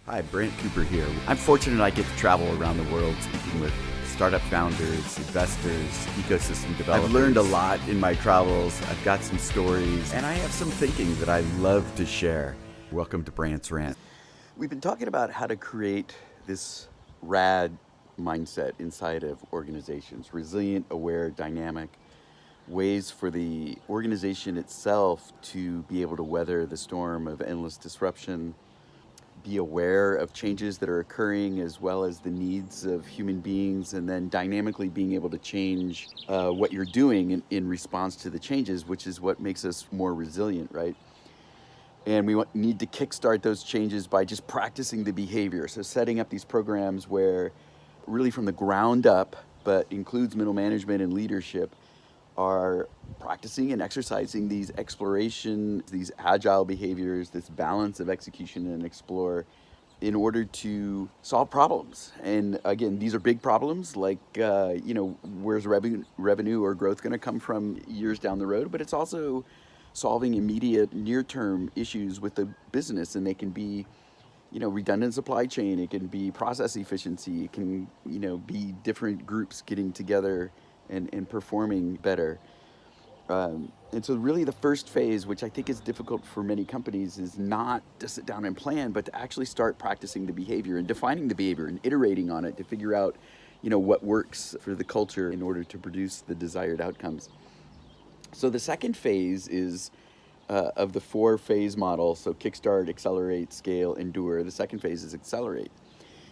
Hi, Brant Cooper here. I'm fortunate I get to travel around the world speaking with startup founders, investors, ecosystem developers. I've learned a lot in my travels. I've got some stories, and I have some thinking that I love to share. Welcome to Brant's Rant. We've been talking about how to create this rad mindset inside of organizations, resilient, aware, dynamic, ways for the organization itself to be able to weather the storm of endless disruption, be aware of changes that are occurring as well as the needs of human beings, and then dynamically being able to change what you're doing in response to the changes, which is what makes us more resilient, right? And we need to kickstart those changes by just practicing the behavior. So setting up these programs where really from the ground up, but includes middle management and leadership, are practicing and exercising these exploration, these agile behaviors, this balance of execution and explore in order to solve problems. And again, these are big problems like, where's revenue or growth going to come from years down the road? But it's also solving immediate near-term issues with the business, and they can be redundant supply chain, it can be process efficiency, it can, be different groups getting together and performing better. And so really the first phase, which I think is difficult for many companies, is not to sit down and plan, but to actually start practicing the behavior and defining the behavior and iterating on it to figure out, what works for the culture in order to produce the desired outcomes. So the second phase is of the 4-phase model. So Kickstart, Accelerate, Scale, Endure. The second phase is Accelerate.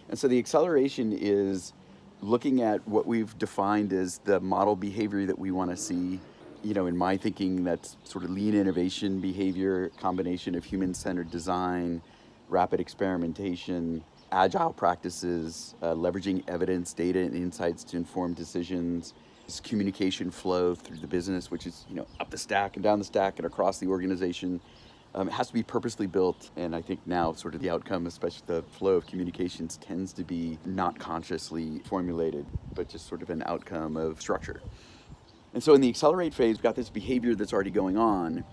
And so the acceleration is looking at what we've defined as the model behavior that we want to see. In my thinking, that's sort of lean innovation behavior, combination of human-centered design, rapid experimentation, agile practices, leveraging evidence, data, and insights to inform decisions, this communication flow through the business, which is, up the stack and down the stack and across the organization. It has to be purposely built, and I think now sort of the outcome, especially the flow of communications, tends to be not consciously formulated, but just sort of an outcome of structure. And so in the accelerate phase, we've got this behavior that's already going on.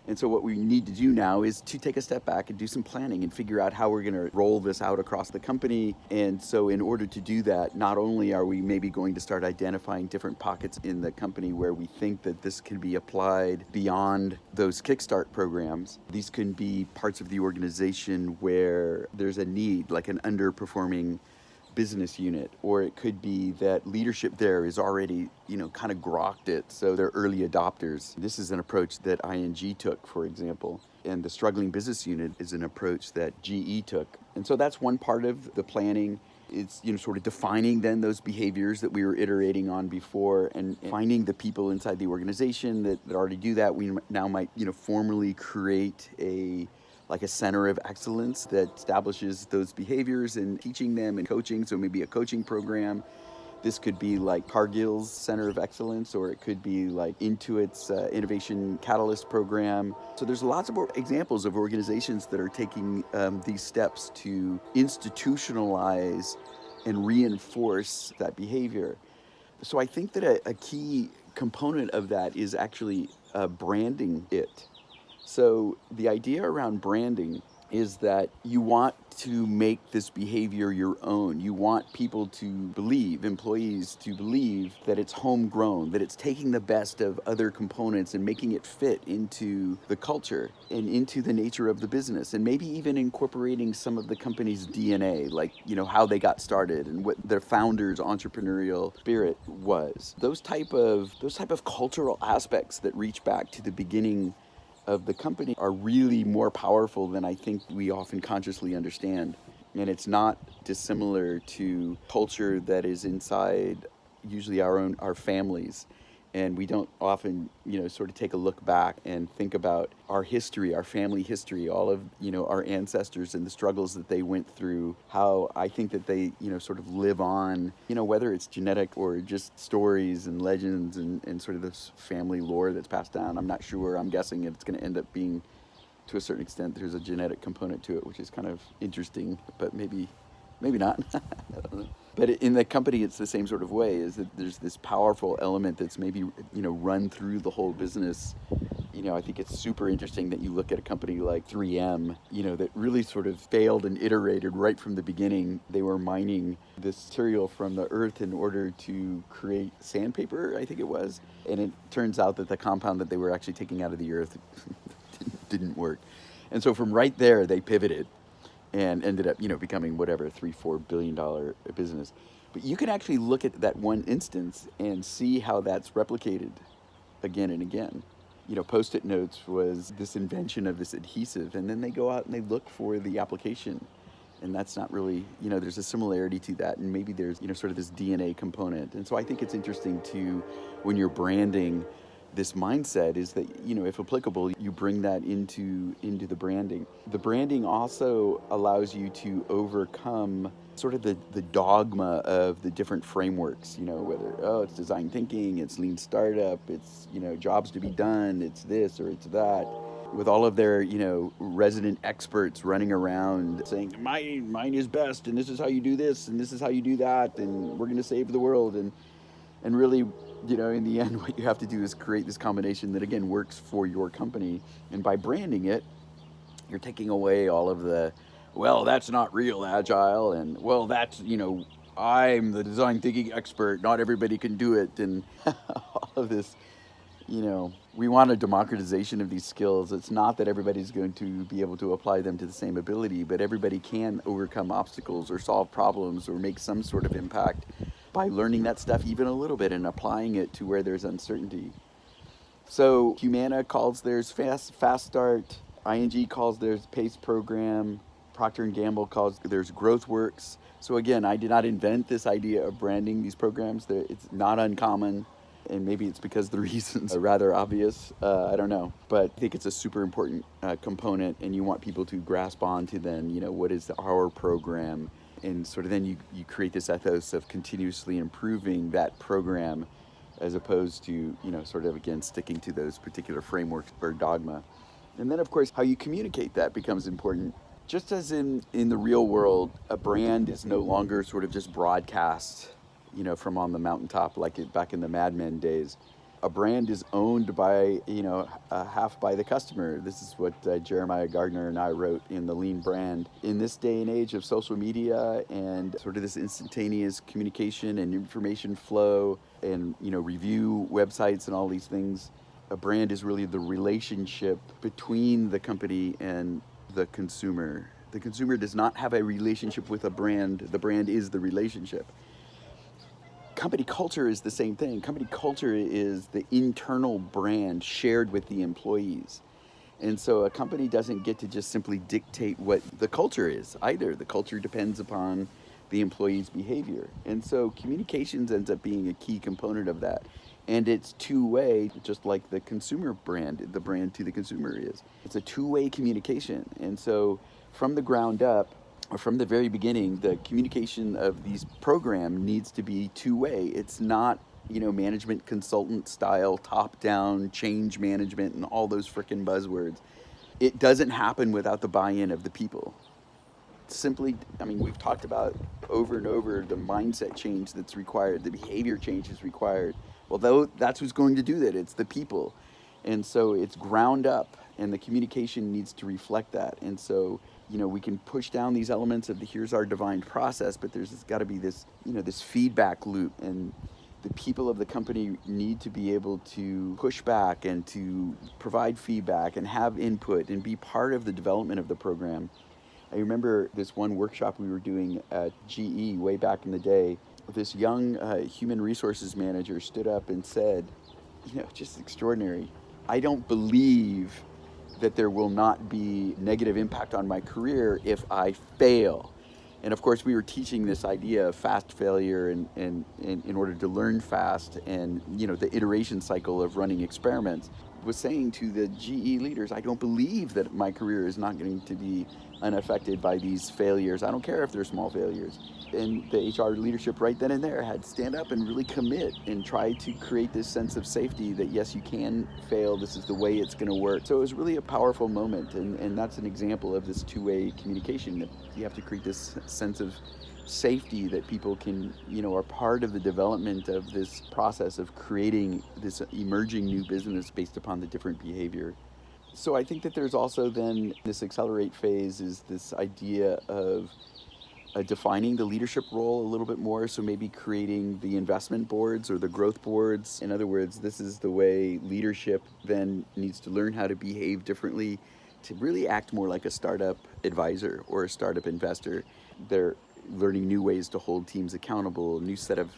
And so what we need to do now is to take a step back and do some planning and figure out how we're going to roll this out across the company. And so in order to do that, not only are we maybe going to start identifying different pockets in the company where we think that this can be applied beyond those Kickstart programs, these can be parts of the organization where there's a need, like an underperforming business unit, or it could be that leadership there is already, kind of grokked it, so they're early adopters. This is an approach that ING took, for example, and the struggling business unit is an approach that GE took. And so that's one part of the planning. It's, sort of defining then those behaviors that we were iterating on before and finding the people inside the organization that already do that. We now might, formally create a center of excellence that establishes those behaviors and teaching them and coaching. So maybe a coaching program. This could be like Cargill's Center of Excellence, or it could be like Intuit's Innovation Catalyst program. So there's lots of examples of organizations that are taking these steps to institutionalize and reinforce that behavior. So I think that a key component of that is actually branding it. So the idea around branding is that you want to make this behavior your own. You want people to believe, employees to believe that it's homegrown, that it's taking the best of other components and making it fit into the culture and into the nature of the business, and maybe even incorporating some of the company's DNA, like, how they got started and what their founder's entrepreneurial spirit was. Those type of cultural aspects that reach back to the beginning of the company are really more powerful than I think we often consciously understand. And it's not dissimilar to culture that is inside usually our families. And we don't often, sort of take a look back and think about our history, our family history, all of, our ancestors and the struggles that they went through, how I think that they, sort of live on, whether it's genetic or just stories and legends and sort of this family lore that's passed down. I'm not sure. I'm guessing it's going to end up being, to a certain extent, there's a genetic component to it, which is kind of interesting, but maybe not. I don't know. But in the company, it's the same sort of way, is that there's this powerful element that's maybe, run through the whole business, I think it's super interesting that you look at a company like 3M, that really sort of failed and iterated right from the beginning. They were mining this material from the earth in order to create sandpaper, I think it was. And it turns out that the compound that they were actually taking out of the earth didn't work. And so from right there, they pivoted and ended up, becoming whatever, $3-4 billion business. But you can actually look at that one instance and see how that's replicated again and again. Post-it notes was this invention of this adhesive, and then they go out and they look for the application. And that's not really, there's a similarity to that, and maybe there's, sort of this DNA component. And so I think it's interesting to, when you're branding, this mindset is that, if applicable, you bring that into the branding. The branding also allows you to overcome sort of the dogma of the different frameworks, whether, it's design thinking, it's lean startup, it's, jobs to be done, it's this or it's that. With all of their, resident experts running around saying, mine is best, and this is how you do this, and this is how you do that, and we're going to save the world. And really, in the end, what you have to do is create this combination that, again, works for your company. And by branding it, you're taking away all of the, well, that's not real agile, and, well, that's, I'm the design thinking expert, not everybody can do it, and all of this. We want a democratization of these skills. It's not that everybody's going to be able to apply them to the same ability, but everybody can overcome obstacles or solve problems or make some sort of impact by learning that stuff even a little bit and applying it to where there's uncertainty. So Humana calls theirs Fast Start, ING calls theirs PACE program, Procter & Gamble calls theirs GrowthWorks. So again, I did not invent this idea of branding these programs. It's not uncommon. And maybe it's because the reasons are rather obvious. I don't know. But I think it's a super important component, and you want people to grasp onto then, what is our program? And sort of then you create this ethos of continuously improving that program as opposed to, sort of, again, sticking to those particular frameworks or dogma. And then, of course, how you communicate that becomes important. Just as in the real world, a brand is no longer sort of just broadcast from on the mountaintop like back in the Mad Men days. A brand is owned by, half by the customer. This is what Jeremiah Gardner and I wrote in The Lean Brand. In this day and age of social media and sort of this instantaneous communication and information flow and, review websites and all these things, a brand is really the relationship between the company and the consumer. The consumer does not have a relationship with a brand. The brand is the relationship. Company culture is the same thing. Company culture is the internal brand shared with the employees. And so a company doesn't get to just simply dictate what the culture is either. The culture depends upon the employee's behavior. And so communications ends up being a key component of that. And it's two-way, just like the consumer brand, the brand to the consumer is. It's a two-way communication. And so from the ground up, or from the very beginning, the communication of these program needs to be two-way. It's not, management consultant style, top-down change management and all those frickin' buzzwords. It doesn't happen without the buy-in of the people. Simply, we've talked about over and over the mindset change that's required, the behavior change is required. Well, that's who's going to do that. It's the people. And so it's ground up, and the communication needs to reflect that. And so, we can push down these elements of here's our defined process, but there's got to be this, this feedback loop, and the people of the company need to be able to push back and to provide feedback and have input and be part of the development of the program. I remember this one workshop we were doing at GE way back in the day. This young human resources manager stood up and said, just extraordinary. I don't believe that there will not be negative impact on my career if I fail. And of course, we were teaching this idea of fast failure and in order to learn fast and, the iteration cycle of running experiments. Was saying to the GE leaders, I don't believe that my career is not going to be unaffected by these failures. I don't care if they're small failures. And the HR leadership right then and there had to stand up and really commit and try to create this sense of safety that yes, you can fail, this is the way it's going to work. So it was really a powerful moment, and that's an example of this two-way communication, that you have to create this sense of safety that people can, are part of the development of this process of creating this emerging new business based upon the different behavior. So I think that there's also then this accelerate phase is this idea of defining the leadership role a little bit more. So maybe creating the investment boards or the growth boards. In other words, this is the way leadership then needs to learn how to behave differently to really act more like a startup advisor or a startup investor. They're learning new ways to hold teams accountable, a new set of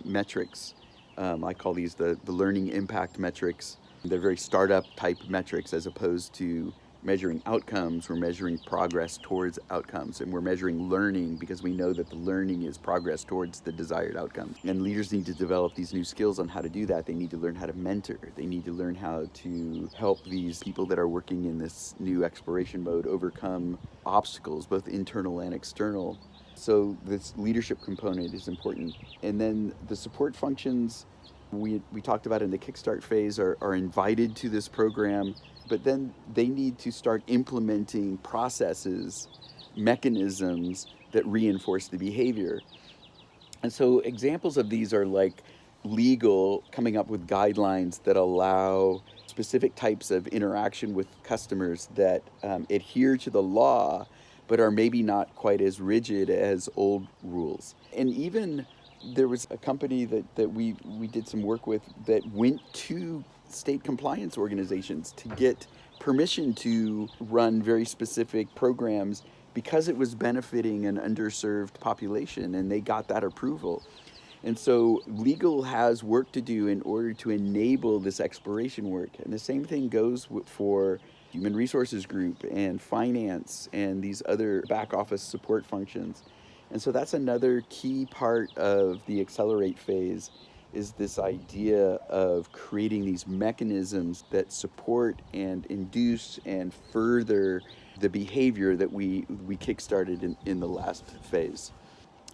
metrics. I call these the learning impact metrics. They're very startup type metrics as opposed to measuring outcomes. We're measuring progress towards outcomes, and we're measuring learning because we know that the learning is progress towards the desired outcomes. And leaders need to develop these new skills on how to do that. They need to learn how to mentor. They need to learn how to help these people that are working in this new exploration mode overcome obstacles, both internal and external. So this leadership component is important. And then the support functions we talked about in the Kickstart phase are invited to this program, but then they need to start implementing processes, mechanisms that reinforce the behavior. And so examples of these are like legal, coming up with guidelines that allow specific types of interaction with customers that adhere to the law, but are maybe not quite as rigid as old rules. And even there was a company that we did some work with that went to state compliance organizations to get permission to run very specific programs because it was benefiting an underserved population, and they got that approval. And so legal has work to do in order to enable this exploration work. And the same thing goes for human resources group and finance and these other back office support functions. And so that's another key part of the accelerate phase, is this idea of creating these mechanisms that support and induce and further the behavior that we kickstarted in the last phase.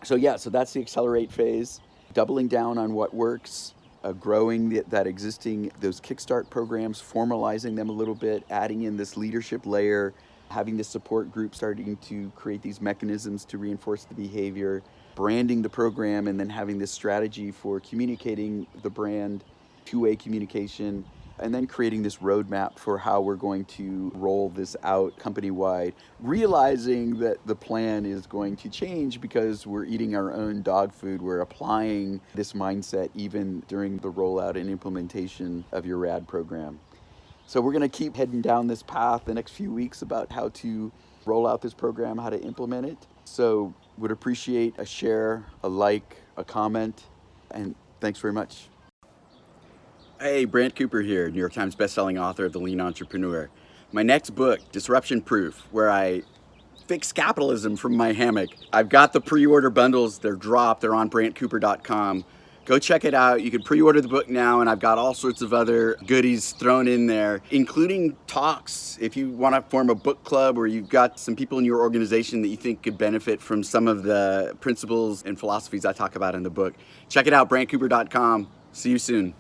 So that's the accelerate phase, doubling down on what works, growing those Kickstart programs, formalizing them a little bit, adding in this leadership layer, having the support group starting to create these mechanisms to reinforce the behavior, branding the program, and then having this strategy for communicating the brand, two-way communication, and then creating this roadmap for how we're going to roll this out company-wide, realizing that the plan is going to change because we're eating our own dog food. We're applying this mindset even during the rollout and implementation of your RAD program. So we're going to keep heading down this path the next few weeks about how to roll out this program, how to implement it. So would appreciate a share, a like, a comment, and thanks very much. Hey, Brant Cooper here, New York Times bestselling author of The Lean Entrepreneur. My next book, Disruption Proof, where I fix capitalism from my hammock. I've got the pre-order bundles. They're dropped. They're on brantcooper.com. Go check it out. You can pre-order the book now, and I've got all sorts of other goodies thrown in there, including talks. If you want to form a book club or you've got some people in your organization that you think could benefit from some of the principles and philosophies I talk about in the book, check it out, brantcooper.com. See you soon.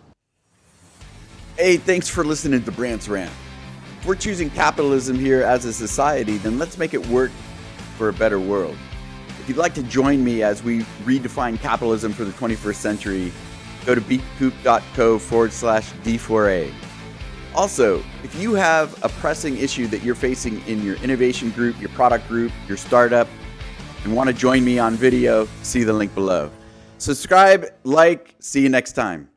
Hey, thanks for listening to Brant's Rant. If we're choosing capitalism here as a society, then let's make it work for a better world. If you'd like to join me as we redefine capitalism for the 21st century, go to beatcoop.co/D4A. Also, if you have a pressing issue that you're facing in your innovation group, your product group, your startup, and want to join me on video, see the link below. Subscribe, like, see you next time.